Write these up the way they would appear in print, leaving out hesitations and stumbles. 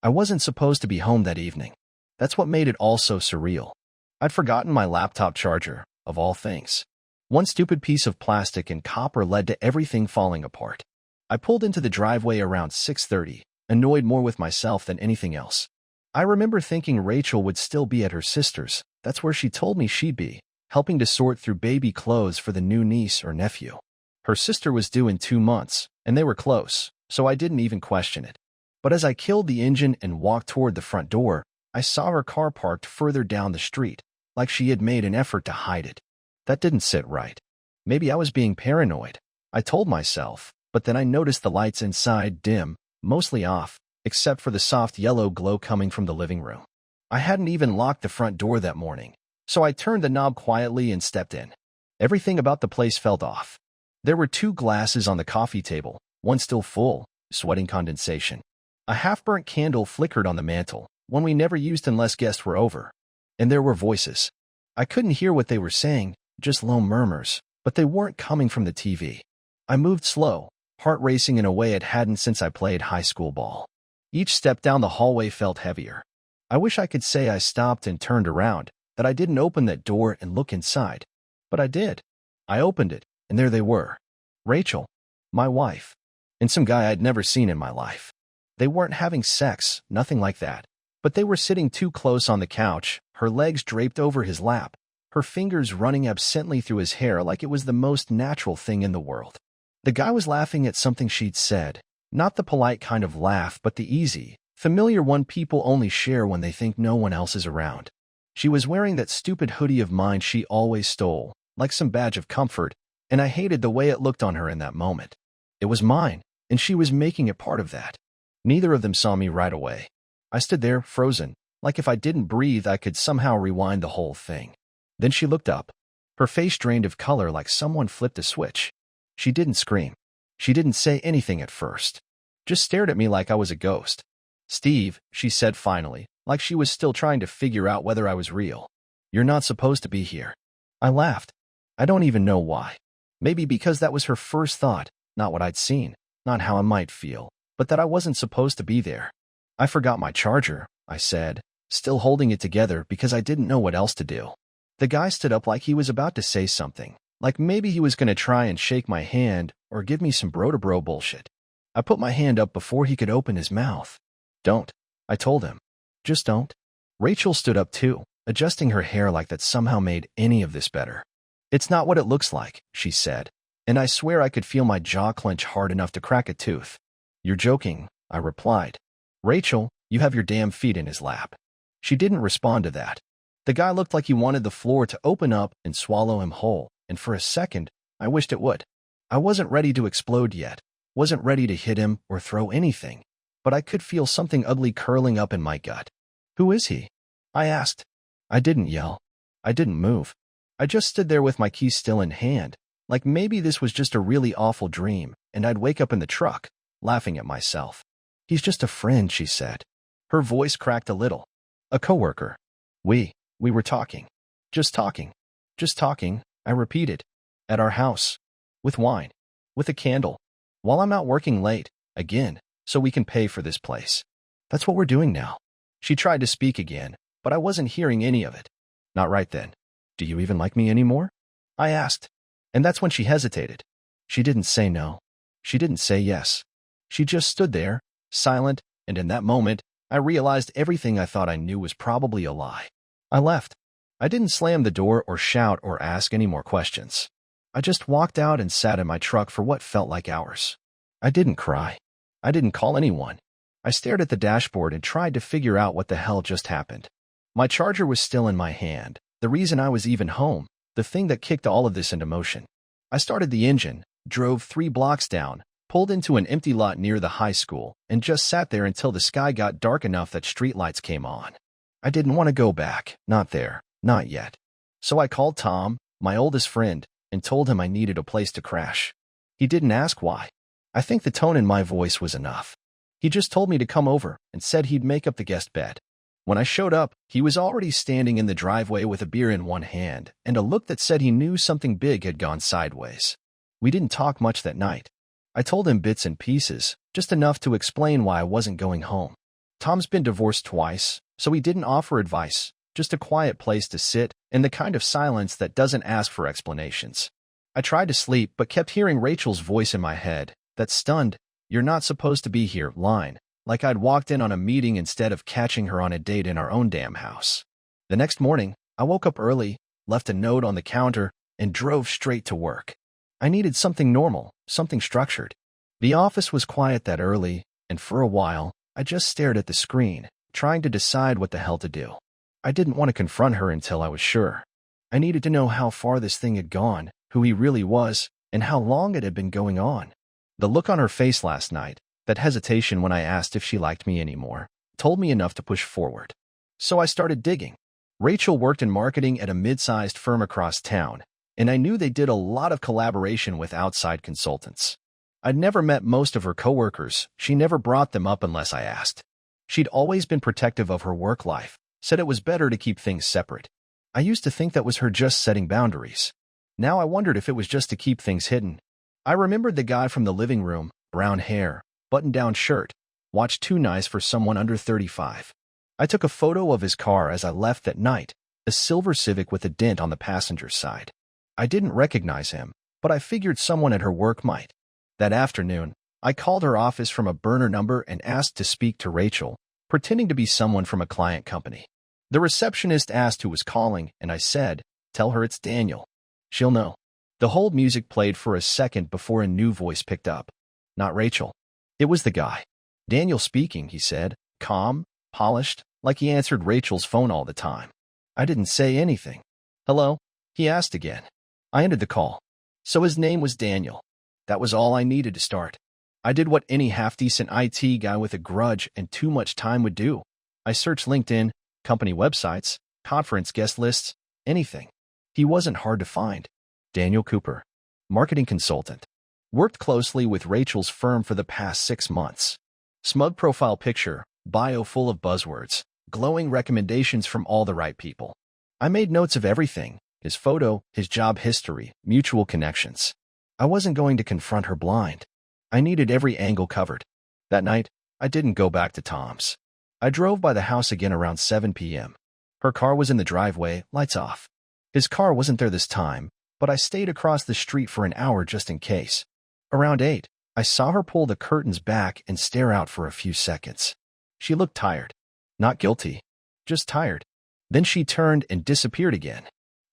I wasn't supposed to be home that evening. That's what made it all so surreal. I'd forgotten my laptop charger, of all things. One stupid piece of plastic and copper led to everything falling apart. I pulled into the driveway around 6:30, annoyed more with myself than anything else. I remember thinking Rachel would still be at her sister's. That's where she told me she'd be, helping to sort through baby clothes for the new niece or nephew. Her sister was due in 2 months, and they were close, so I didn't even question it. But as I killed the engine and walked toward the front door, I saw her car parked further down the street, like she had made an effort to hide it. That didn't sit right. Maybe I was being paranoid, I told myself, but then I noticed the lights inside dim, mostly off, except for the soft yellow glow coming from the living room. I hadn't even locked the front door that morning, so I turned the knob quietly and stepped in. Everything about the place felt off. There were 2 glasses on the coffee table, one still full, sweating condensation. A half-burnt candle flickered on the mantel, one we never used unless guests were over. And there were voices. I couldn't hear what they were saying, just low murmurs, but they weren't coming from the TV. I moved slow, heart racing in a way it hadn't since I played high school ball. Each step down the hallway felt heavier. I wish I could say I stopped and turned around, that I didn't open that door and look inside. But I did. I opened it, and there they were. Rachel, my wife, and some guy I'd never seen in my life. They weren't having sex, nothing like that. But they were sitting too close on the couch, her legs draped over his lap, her fingers running absently through his hair like it was the most natural thing in the world. The guy was laughing at something she'd said, not the polite kind of laugh, but the easy, familiar one people only share when they think no one else is around. She was wearing that stupid hoodie of mine she always stole, like some badge of comfort, and I hated the way it looked on her in that moment. It was mine, and she was making it part of that. Neither of them saw me right away. I stood there, frozen, like if I didn't breathe I could somehow rewind the whole thing. Then she looked up. Her face drained of color like someone flipped a switch. She didn't scream. She didn't say anything at first. Just stared at me like I was a ghost. "Steve," she said finally, like she was still trying to figure out whether I was real. "You're not supposed to be here." I laughed. I don't even know why. Maybe because that was her first thought, not what I'd seen, not how I might feel, but that I wasn't supposed to be there. "I forgot my charger," I said, still holding it together because I didn't know what else to do. The guy stood up like he was about to say something, like maybe he was going to try and shake my hand or give me some bro-to-bro bullshit. I put my hand up before he could open his mouth. "Don't," I told him. "Just don't." Rachel stood up too, adjusting her hair like that somehow made any of this better. "It's not what it looks like," she said, and I swear I could feel my jaw clench hard enough to crack a tooth. "You're joking," I replied. "Rachel, you have your damn feet in his lap." She didn't respond to that. The guy looked like he wanted the floor to open up and swallow him whole, and for a second, I wished it would. I wasn't ready to explode yet, wasn't ready to hit him or throw anything, but I could feel something ugly curling up in my gut. "Who is he?" I asked. I didn't yell. I didn't move. I just stood there with my keys still in hand, like maybe this was just a really awful dream, and I'd wake up in the truck, laughing at myself. "He's just a friend," she said. Her voice cracked a little. "A coworker. We were talking. Just talking. Just talking," I repeated. "At our house. With wine. With a candle. While I'm out working late, again, so we can pay for this place. That's what we're doing now." She tried to speak again, but I wasn't hearing any of it. "Not right then. Do you even like me anymore?" I asked. And that's when she hesitated. She didn't say no. She didn't say yes. She just stood there, silent, and in that moment, I realized everything I thought I knew was probably a lie. I left. I didn't slam the door or shout or ask any more questions. I just walked out and sat in my truck for what felt like hours. I didn't cry. I didn't call anyone. I stared at the dashboard and tried to figure out what the hell just happened. My charger was still in my hand, the reason I was even home, the thing that kicked all of this into motion. I started the engine, drove 3 blocks down, pulled into an empty lot near the high school, and just sat there until the sky got dark enough that streetlights came on. I didn't want to go back, not there, not yet. So I called Tom, my oldest friend, and told him I needed a place to crash. He didn't ask why. I think the tone in my voice was enough. He just told me to come over and said he'd make up the guest bed. When I showed up, he was already standing in the driveway with a beer in one hand and a look that said he knew something big had gone sideways. We didn't talk much that night. I told him bits and pieces, just enough to explain why I wasn't going home. Tom's been divorced twice, so he didn't offer advice, just a quiet place to sit and the kind of silence that doesn't ask for explanations. I tried to sleep but kept hearing Rachel's voice in my head, that stunned, "You're not supposed to be here" line, like I'd walked in on a meeting instead of catching her on a date in our own damn house. The next morning, I woke up early, left a note on the counter, and drove straight to work. I needed something normal, something structured. The office was quiet that early, and for a while, I just stared at the screen, trying to decide what the hell to do. I didn't want to confront her until I was sure. I needed to know how far this thing had gone, who he really was, and how long it had been going on. The look on her face last night, that hesitation when I asked if she liked me anymore, told me enough to push forward. So I started digging. Rachel worked in marketing at a mid-sized firm across town, and I knew they did a lot of collaboration with outside consultants. I'd never met most of her coworkers. She never brought them up unless I asked. She'd always been protective of her work life, said it was better to keep things separate. I used to think that was her just setting boundaries. Now I wondered if it was just to keep things hidden. I remembered the guy from the living room, brown hair, button-down shirt, watched too nice for someone under 35. I took a photo of his car as I left that night, a silver Civic with a dent on the passenger side. I didn't recognize him, but I figured someone at her work might. That afternoon, I called her office from a burner number and asked to speak to Rachel, pretending to be someone from a client company. The receptionist asked who was calling, and I said, "Tell her it's Daniel. She'll know." The hold music played for a second before a new voice picked up. Not Rachel. It was the guy. "Daniel speaking," he said, calm, polished, like he answered Rachel's phone all the time. I didn't say anything. "Hello?" he asked again. I ended the call. So his name was Daniel. That was all I needed to start. I did what any half-decent IT guy with a grudge and too much time would do. I searched LinkedIn, company websites, conference guest lists, anything. He wasn't hard to find. Daniel Cooper, marketing consultant. Worked closely with Rachel's firm for the past 6 months. Smug profile picture, bio full of buzzwords, glowing recommendations from all the right people. I made notes of everything, his photo, his job history, mutual connections. I wasn't going to confront her blind. I needed every angle covered. That night, I didn't go back to Tom's. I drove by the house again around 7 p.m. Her car was in the driveway, lights off. His car wasn't there this time, but I stayed across the street for an hour just in case. Around 8, I saw her pull the curtains back and stare out for a few seconds. She looked tired. Not guilty. Just tired. Then she turned and disappeared again.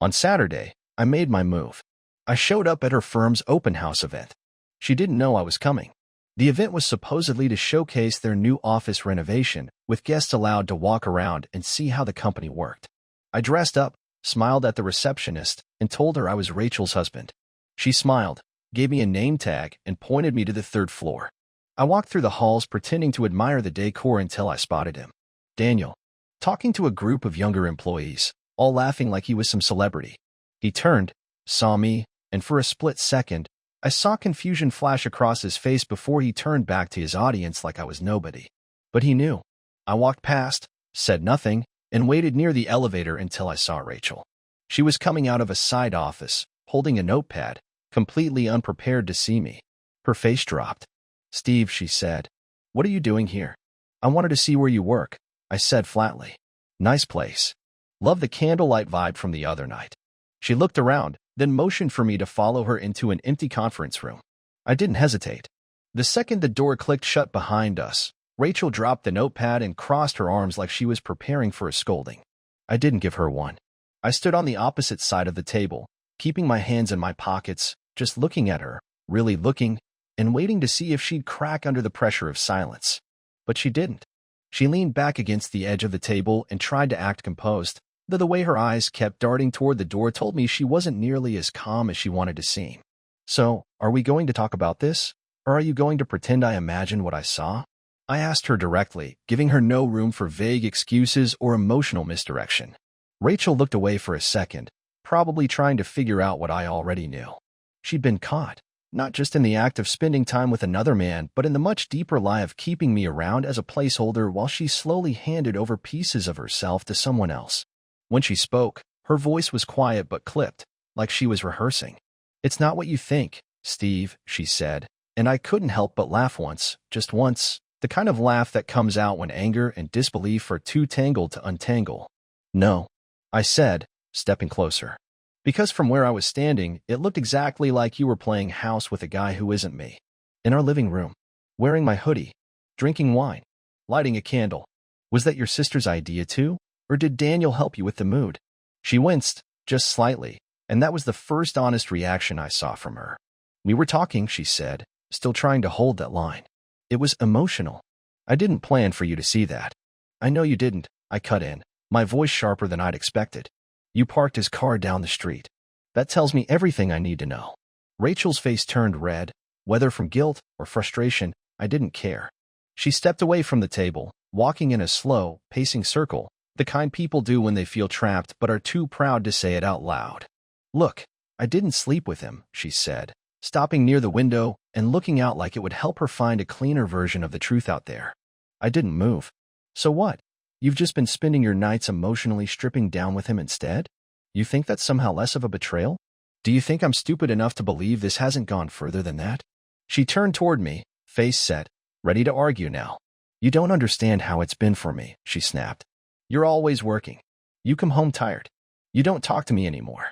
On Saturday, I made my move. I showed up at her firm's open house event. She didn't know I was coming. The event was supposedly to showcase their new office renovation, with guests allowed to walk around and see how the company worked. I dressed up, smiled at the receptionist, and told her I was Rachel's husband. She smiled, gave me a name tag, and pointed me to the 3rd floor. I walked through the halls pretending to admire the decor until I spotted him. Daniel, talking to a group of younger employees, all laughing like he was some celebrity. He turned, saw me, and for a split second, I saw confusion flash across his face before he turned back to his audience like I was nobody. But he knew. I walked past, said nothing, and waited near the elevator until I saw Rachel. She was coming out of a side office, holding a notepad, completely unprepared to see me. Her face dropped. "Steve," she said, "what are you doing here?" "I wanted to see where you work," I said flatly. "Nice place. Love the candlelight vibe from the other night." She looked around, then motioned for me to follow her into an empty conference room. I didn't hesitate. The second the door clicked shut behind us, Rachel dropped the notepad and crossed her arms like she was preparing for a scolding. I didn't give her one. I stood on the opposite side of the table, keeping my hands in my pockets, just looking at her, really looking, and waiting to see if she'd crack under the pressure of silence. But she didn't. She leaned back against the edge of the table and tried to act composed, though the way her eyes kept darting toward the door told me she wasn't nearly as calm as she wanted to seem. "So, are we going to talk about this? Or are you going to pretend I imagined what I saw?" I asked her directly, giving her no room for vague excuses or emotional misdirection. Rachel looked away for a second, probably trying to figure out what I already knew. She'd been caught, not just in the act of spending time with another man, but in the much deeper lie of keeping me around as a placeholder while she slowly handed over pieces of herself to someone else. When she spoke, her voice was quiet but clipped, like she was rehearsing. "It's not what you think, Steve," she said, and I couldn't help but laugh once, just once, The kind of laugh that comes out when anger and disbelief are too tangled to untangle. No, I said, stepping closer. Because from where I was standing, it looked exactly like you were playing house with a guy who isn't me. In our living room, wearing my hoodie, drinking wine, lighting a candle. Was that your sister's idea too? Or did Daniel help you with the mood? She winced, just slightly, and that was the first honest reaction I saw from her. We were talking, she said, still trying to hold that line. It was emotional. I didn't plan for you to see that. I know you didn't, I cut in, my voice sharper than I'd expected. You parked his car down the street. That tells me everything I need to know. Rachel's face turned red, whether from guilt or frustration, I didn't care. She stepped away from the table, walking in a slow, pacing circle, the kind people do when they feel trapped but are too proud to say it out loud. Look, I didn't sleep with him, she said, stopping near the window and looking out like it would help her find a cleaner version of the truth out there. I didn't move. So what? You've just been spending your nights emotionally stripping down with him instead? You think that's somehow less of a betrayal? Do you think I'm stupid enough to believe this hasn't gone further than that? She turned toward me, face set, ready to argue now. You don't understand how it's been for me, she snapped. You're always working. You come home tired. You don't talk to me anymore.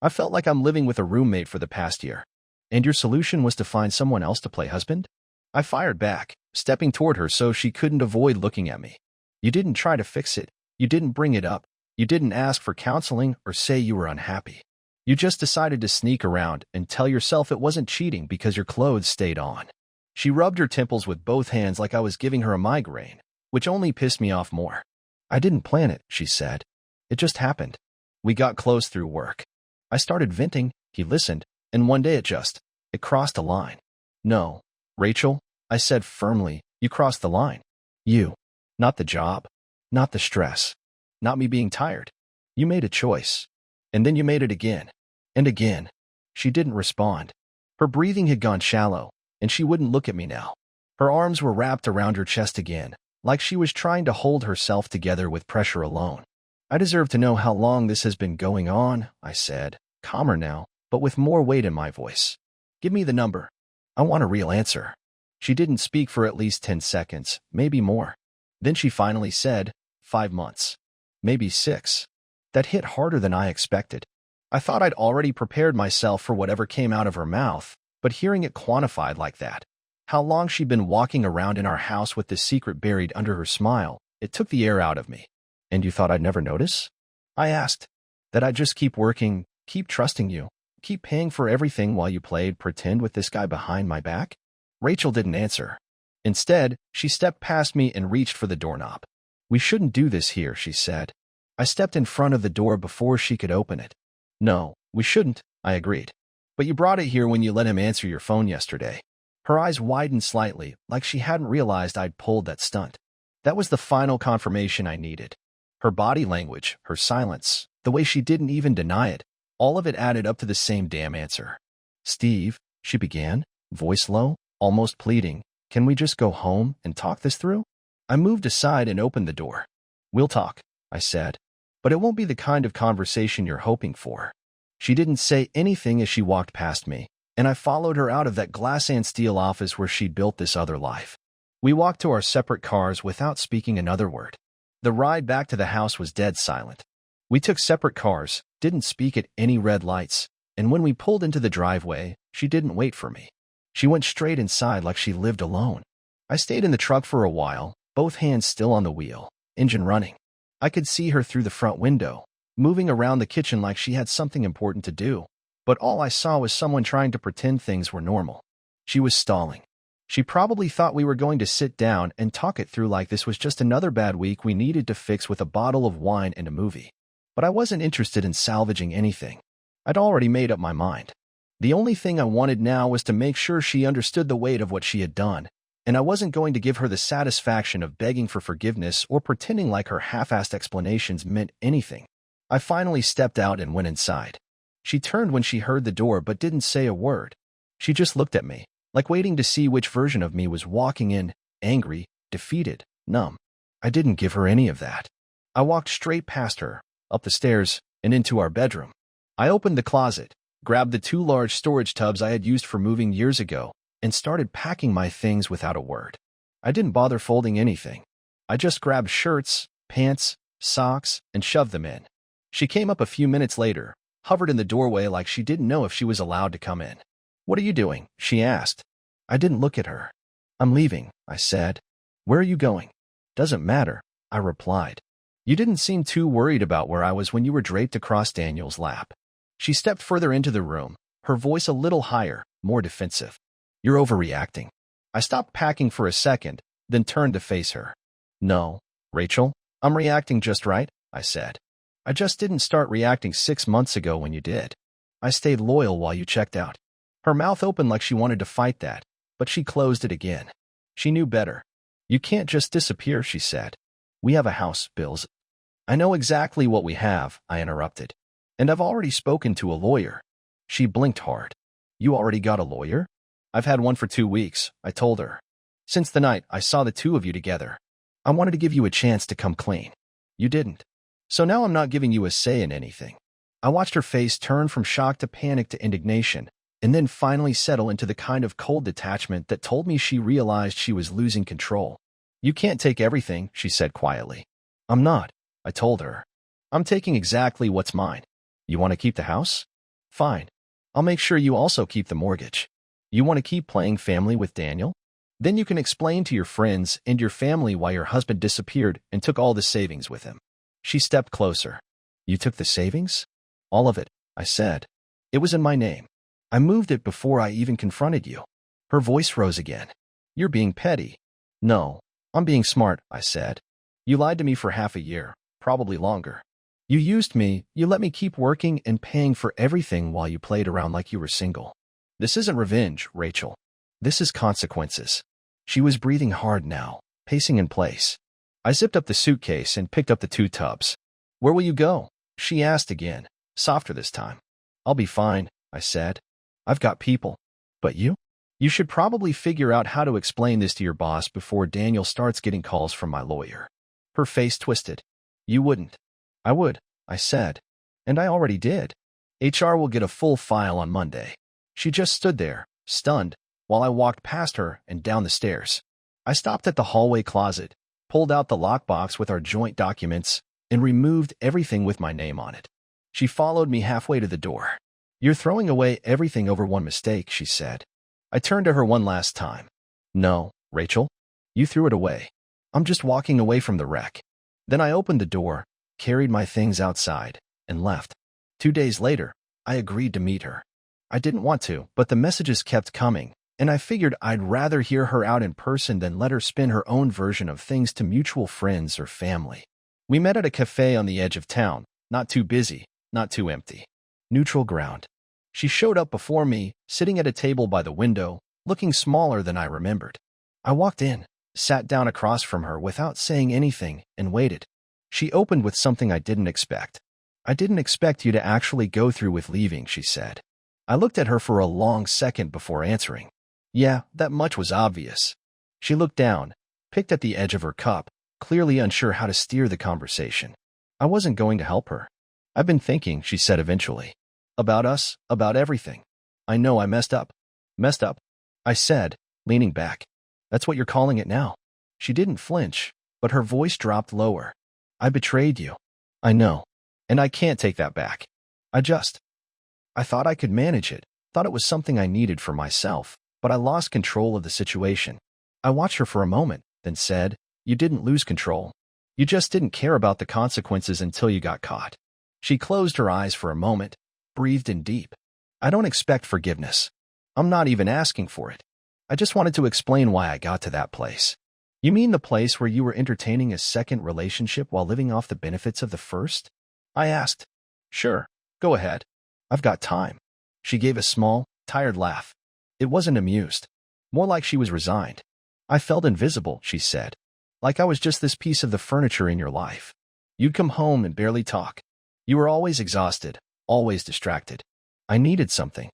I felt like I'm living with a roommate for the past year. And your solution was to find someone else to play husband? I fired back, stepping toward her so she couldn't avoid looking at me. You didn't try to fix it. You didn't bring it up. You didn't ask for counseling or say you were unhappy. You just decided to sneak around and tell yourself it wasn't cheating because your clothes stayed on. She rubbed her temples with both hands like I was giving her a migraine, which only pissed me off more. I didn't plan it, she said. It just happened. We got close through work. I started venting, he listened, and one day it crossed a line. No, Rachel, I said firmly, you crossed the line. You. Not the job. Not the stress. Not me being tired. You made a choice. And then you made it again. And again. She didn't respond. Her breathing had gone shallow, and she wouldn't look at me now. Her arms were wrapped around her chest again, like she was trying to hold herself together with pressure alone. I deserve to know how long this has been going on, I said, calmer now, but with more weight in my voice. Give me the number. I want a real answer. She didn't speak for at least 10 seconds, maybe more. Then she finally said, 5 months. Maybe 6. That hit harder than I expected. I thought I'd already prepared myself for whatever came out of her mouth, but hearing it quantified like that, how long she'd been walking around in our house with this secret buried under her smile, it took the air out of me. And you thought I'd never notice? I asked. That I'd just keep working, keep trusting you, keep paying for everything while you played pretend with this guy behind my back? Rachel didn't answer. Instead, she stepped past me and reached for the doorknob. We shouldn't do this here, she said. I stepped in front of the door before she could open it. No, we shouldn't, I agreed. But you brought it here when you let him answer your phone yesterday. Her eyes widened slightly, like she hadn't realized I'd pulled that stunt. That was the final confirmation I needed. Her body language, her silence, the way she didn't even deny it, all of it added up to the same damn answer. Steve, she began, voice low, almost pleading, can we just go home and talk this through? I moved aside and opened the door. We'll talk, I said. But it won't be the kind of conversation you're hoping for. She didn't say anything as she walked past me, and I followed her out of that glass and steel office where she'd built this other life. We walked to our separate cars without speaking another word. The ride back to the house was dead silent. We took separate cars, didn't speak at any red lights, and when we pulled into the driveway, she didn't wait for me. She went straight inside like she lived alone. I stayed in the truck for a while, both hands still on the wheel, engine running. I could see her through the front window, moving around the kitchen like she had something important to do, but all I saw was someone trying to pretend things were normal. She was stalling. She probably thought we were going to sit down and talk it through like this was just another bad week we needed to fix with a bottle of wine and a movie. But I wasn't interested in salvaging anything. I'd already made up my mind. The only thing I wanted now was to make sure she understood the weight of what she had done, and I wasn't going to give her the satisfaction of begging for forgiveness or pretending like her half-assed explanations meant anything. I finally stepped out and went inside. She turned when she heard the door but didn't say a word. She just looked at me, like waiting to see which version of me was walking in, angry, defeated, numb. I didn't give her any of that. I walked straight past her, up the stairs, and into our bedroom. I opened the closet, grabbed the 2 large storage tubs I had used for moving years ago, and started packing my things without a word. I didn't bother folding anything. I just grabbed shirts, pants, socks, and shoved them in. She came up a few minutes later, hovered in the doorway like she didn't know if she was allowed to come in. "What are you doing?" she asked. I didn't look at her. "I'm leaving," I said. "Where are you going?" "Doesn't matter," I replied. "You didn't seem too worried about where I was when you were draped across Daniel's lap." She stepped further into the room, her voice a little higher, more defensive. "You're overreacting." I stopped packing for a second, then turned to face her. "No, Rachel, I'm reacting just right," I said. "I just didn't start reacting 6 months ago when you did. I stayed loyal while you checked out." Her mouth opened like she wanted to fight that, but she closed it again. She knew better. "You can't just disappear," she said. "We have a house, bills." "I know exactly what we have," I interrupted. "And I've already spoken to a lawyer." She blinked hard. "You already got a lawyer?" "I've had one for 2 weeks," I told her. "Since the night I saw the two of you together. I wanted to give you a chance to come clean. You didn't. So now I'm not giving you a say in anything." I watched her face turn from shock to panic to indignation, and then finally settle into the kind of cold detachment that told me she realized she was losing control. "You can't take everything," she said quietly. "I'm not," I told her. "I'm taking exactly what's mine. You want to keep the house? Fine. I'll make sure you also keep the mortgage. You want to keep playing family with Daniel? Then you can explain to your friends and your family why your husband disappeared and took all the savings with him." She stepped closer. "You took the savings?" "All of it," I said. "It was in my name. I moved it before I even confronted you." Her voice rose again. "You're being petty." "No, I'm being smart," I said. "You lied to me for half a year, probably longer. You used me, you let me keep working and paying for everything while you played around like you were single. This isn't revenge, Rachel. This is consequences." She was breathing hard now, pacing in place. I zipped up the suitcase and picked up the 2 tubs. "Where will you go?" she asked again, softer this time. "I'll be fine," I said. "I've got people." "But you? You should probably figure out how to explain this to your boss before Daniel starts getting calls from my lawyer." Her face twisted. "You wouldn't." "I would," I said. "And I already did. HR will get a full file on Monday." She just stood there, stunned, while I walked past her and down the stairs. I stopped at the hallway closet, pulled out the lockbox with our joint documents, and removed everything with my name on it. She followed me halfway to the door. "You're throwing away everything over one mistake," she said. I turned to her one last time. "No, Rachel, you threw it away. I'm just walking away from the wreck." Then I opened the door, carried my things outside, and left. 2 days later, I agreed to meet her. I didn't want to, but the messages kept coming, and I figured I'd rather hear her out in person than let her spin her own version of things to mutual friends or family. We met at a cafe on the edge of town, not too busy, not too empty. Neutral ground. She showed up before me, sitting at a table by the window, looking smaller than I remembered. I walked in, sat down across from her without saying anything, and waited. She opened with something I didn't expect. "I didn't expect you to actually go through with leaving," she said. I looked at her for a long second before answering. "Yeah, that much was obvious." She looked down, picked at the edge of her cup, clearly unsure how to steer the conversation. I wasn't going to help her. "I've been thinking," she said eventually. "About us, about everything. I know I messed up." "Messed up?" I said, leaning back. "That's what you're calling it now." She didn't flinch, but her voice dropped lower. "I betrayed you. I know. And I can't take that back. I thought I could manage it, thought it was something I needed for myself, but I lost control of the situation." I watched her for a moment, then said, "You didn't lose control. You just didn't care about the consequences until you got caught." She closed her eyes for a moment, breathed in deep. "I don't expect forgiveness. I'm not even asking for it. I just wanted to explain why I got to that place." "You mean the place where you were entertaining a second relationship while living off the benefits of the first?" I asked. "Sure, go ahead. I've got time." She gave a small, tired laugh. It wasn't amused. More like she was resigned. "I felt invisible," she said. "Like I was just this piece of the furniture in your life. You'd come home and barely talk. You were always exhausted, always distracted. I needed something."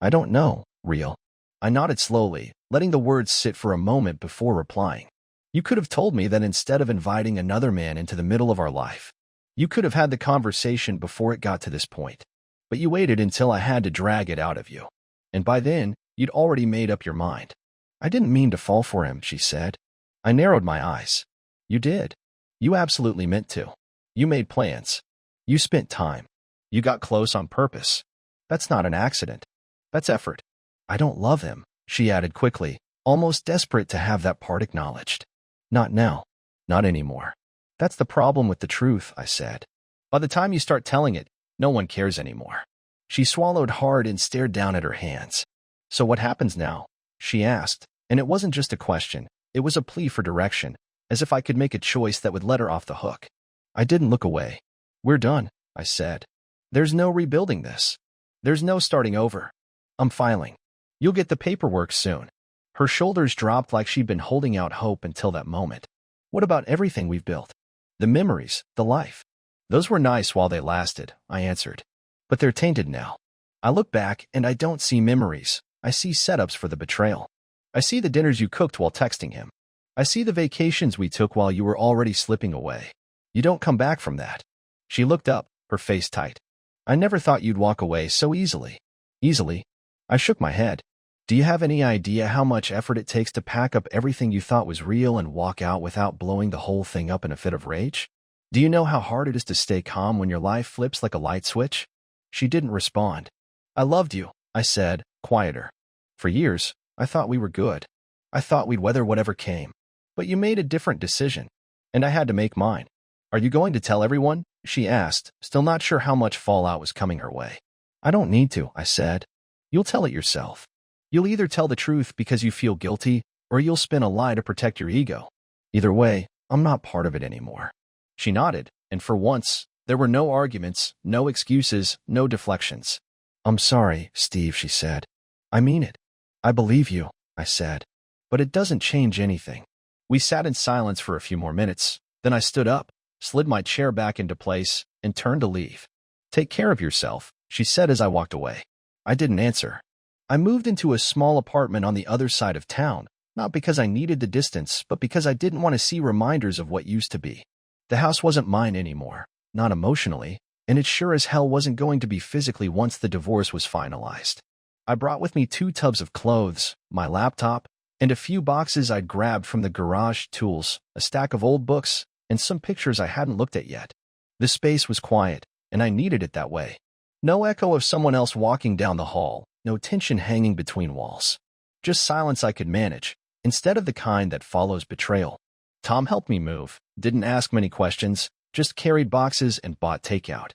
"I don't know, real." I nodded slowly, letting the words sit for a moment before replying. "You could have told me that instead of inviting another man into the middle of our life, you could have had the conversation before it got to this point. But you waited until I had to drag it out of you. And by then, you'd already made up your mind." "I didn't mean to fall for him," she said. I narrowed my eyes. You did. You absolutely meant to. You made plans. You spent time. You got close on purpose. That's not an accident. That's effort. I don't love him, she added quickly, almost desperate to have that part acknowledged. Not now. Not anymore. That's the problem with the truth, I said. By the time you start telling it, no one cares anymore. She swallowed hard and stared down at her hands. So what happens now? She asked, and it wasn't just a question, it was a plea for direction, as if I could make a choice that would let her off the hook. I didn't look away. We're done, I said. There's no rebuilding this. There's no starting over. I'm filing. You'll get the paperwork soon. Her shoulders dropped like she'd been holding out hope until that moment. What about everything we've built? The memories, the life. Those were nice while they lasted, I answered. But they're tainted now. I look back and I don't see memories. I see setups for the betrayal. I see the dinners you cooked while texting him. I see the vacations we took while you were already slipping away. You don't come back from that. She looked up, her face tight. I never thought you'd walk away so easily. Easily? I shook my head. Do you have any idea how much effort it takes to pack up everything you thought was real and walk out without blowing the whole thing up in a fit of rage? Do you know how hard it is to stay calm when your life flips like a light switch? She didn't respond. I loved you, I said, quieter. For years, I thought we were good. I thought we'd weather whatever came. But you made a different decision, and I had to make mine. Are you going to tell everyone? She asked, still not sure how much fallout was coming her way. I don't need to, I said. You'll tell it yourself. You'll either tell the truth because you feel guilty, or you'll spin a lie to protect your ego. Either way, I'm not part of it anymore. She nodded, and for once, there were no arguments, no excuses, no deflections. I'm sorry, Steve, she said. I mean it. I believe you, I said. But it doesn't change anything. We sat in silence for a few more minutes, then I stood up, slid my chair back into place, and turned to leave. Take care of yourself, she said as I walked away. I didn't answer. I moved into a small apartment on the other side of town, not because I needed the distance, but because I didn't want to see reminders of what used to be. The house wasn't mine anymore, not emotionally, and it sure as hell wasn't going to be physically once the divorce was finalized. I brought with me 2 tubs of clothes, my laptop, and a few boxes I'd grabbed from the garage tools, a stack of old books, and some pictures I hadn't looked at yet. The space was quiet, and I needed it that way. No echo of someone else walking down the hall, no tension hanging between walls. Just silence I could manage, instead of the kind that follows betrayal. Tom helped me move, didn't ask many questions, just carried boxes and bought takeout.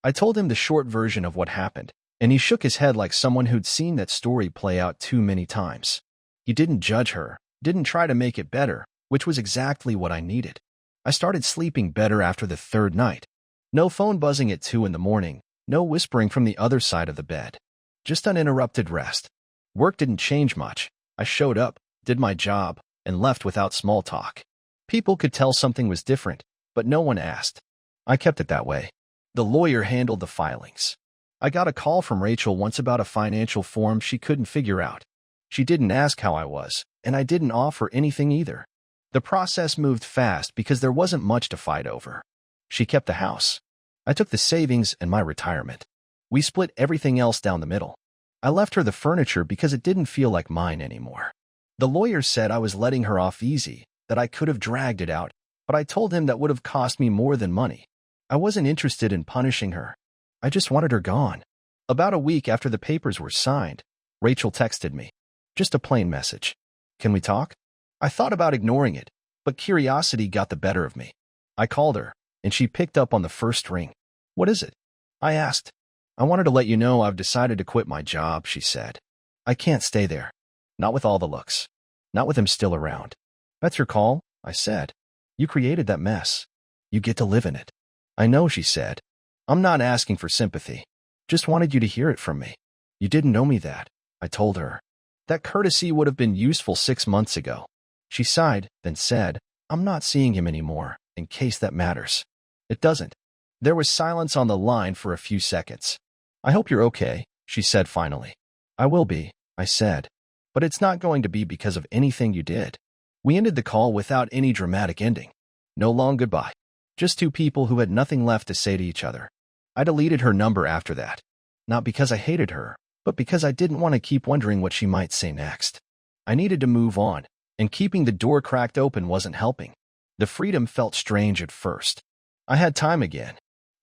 I told him the short version of what happened, and he shook his head like someone who'd seen that story play out too many times. He didn't judge her, didn't try to make it better, which was exactly what I needed. I started sleeping better after the 3rd night. No phone buzzing at 2 in the morning, no whispering from the other side of the bed. Just uninterrupted rest. Work didn't change much. I showed up, did my job, and left without small talk. People could tell something was different, but no one asked. I kept it that way. The lawyer handled the filings. I got a call from Rachel once about a financial form she couldn't figure out. She didn't ask how I was, and I didn't offer anything either. The process moved fast because there wasn't much to fight over. She kept the house. I took the savings and my retirement. We split everything else down the middle. I left her the furniture because it didn't feel like mine anymore. The lawyer said I was letting her off easy, that I could have dragged it out, but I told him that would have cost me more than money. I wasn't interested in punishing her. I just wanted her gone. About a week after the papers were signed, Rachel texted me. Just a plain message. Can we talk? I thought about ignoring it, but curiosity got the better of me. I called her, and she picked up on the first ring. What is it? I asked. I wanted to let you know I've decided to quit my job, she said. I can't stay there. Not with all the looks. Not with him still around. That's your call, I said. You created that mess. You get to live in it. I know, she said. I'm not asking for sympathy. Just wanted you to hear it from me. You didn't know me that, I told her. That courtesy would have been useful 6 months ago. She sighed, then said, I'm not seeing him anymore, in case that matters. It doesn't. There was silence on the line for a few seconds. I hope you're okay, she said finally. I will be, I said. But it's not going to be because of anything you did. We ended the call without any dramatic ending. No long goodbye. Just 2 people who had nothing left to say to each other. I deleted her number after that. Not because I hated her, but because I didn't want to keep wondering what she might say next. I needed to move on, and keeping the door cracked open wasn't helping. The freedom felt strange at first. I had time again.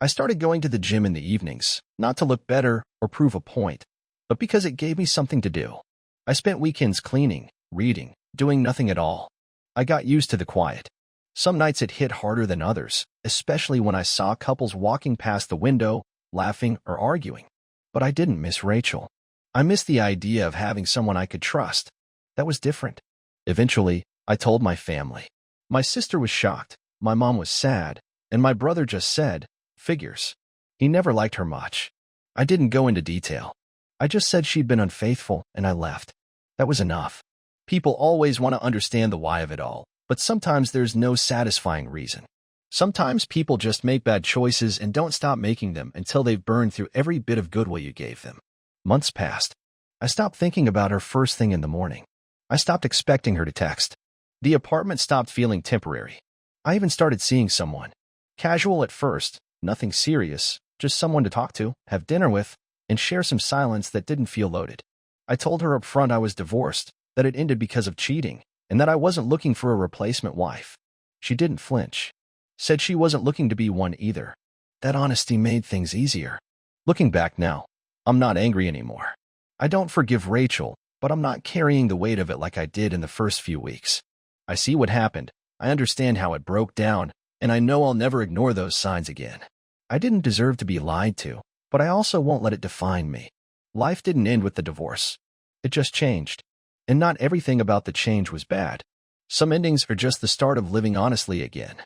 I started going to the gym in the evenings, not to look better or prove a point, but because it gave me something to do. I spent weekends cleaning, reading, doing nothing at all. I got used to the quiet. Some nights it hit harder than others, especially when I saw couples walking past the window, laughing or arguing. But I didn't miss Rachel. I missed the idea of having someone I could trust. That was different. Eventually, I told my family. My sister was shocked, my mom was sad, and my brother just said, "Figures." He never liked her much. I didn't go into detail. I just said she'd been unfaithful, and I left. That was enough. People always want to understand the why of it all, but sometimes there's no satisfying reason. Sometimes people just make bad choices and don't stop making them until they've burned through every bit of goodwill you gave them. Months passed. I stopped thinking about her first thing in the morning. I stopped expecting her to text. The apartment stopped feeling temporary. I even started seeing someone. Casual at first, nothing serious, just someone to talk to, have dinner with, and share some silence that didn't feel loaded. I told her up front I was divorced, that it ended because of cheating, and that I wasn't looking for a replacement wife. She didn't flinch. Said she wasn't looking to be one either. That honesty made things easier. Looking back now, I'm not angry anymore. I don't forgive Rachel, but I'm not carrying the weight of it like I did in the first few weeks. I see what happened, I understand how it broke down, and I know I'll never ignore those signs again. I didn't deserve to be lied to, but I also won't let it define me. Life didn't end with the divorce. It just changed. And not everything about the change was bad. Some endings are just the start of living honestly again.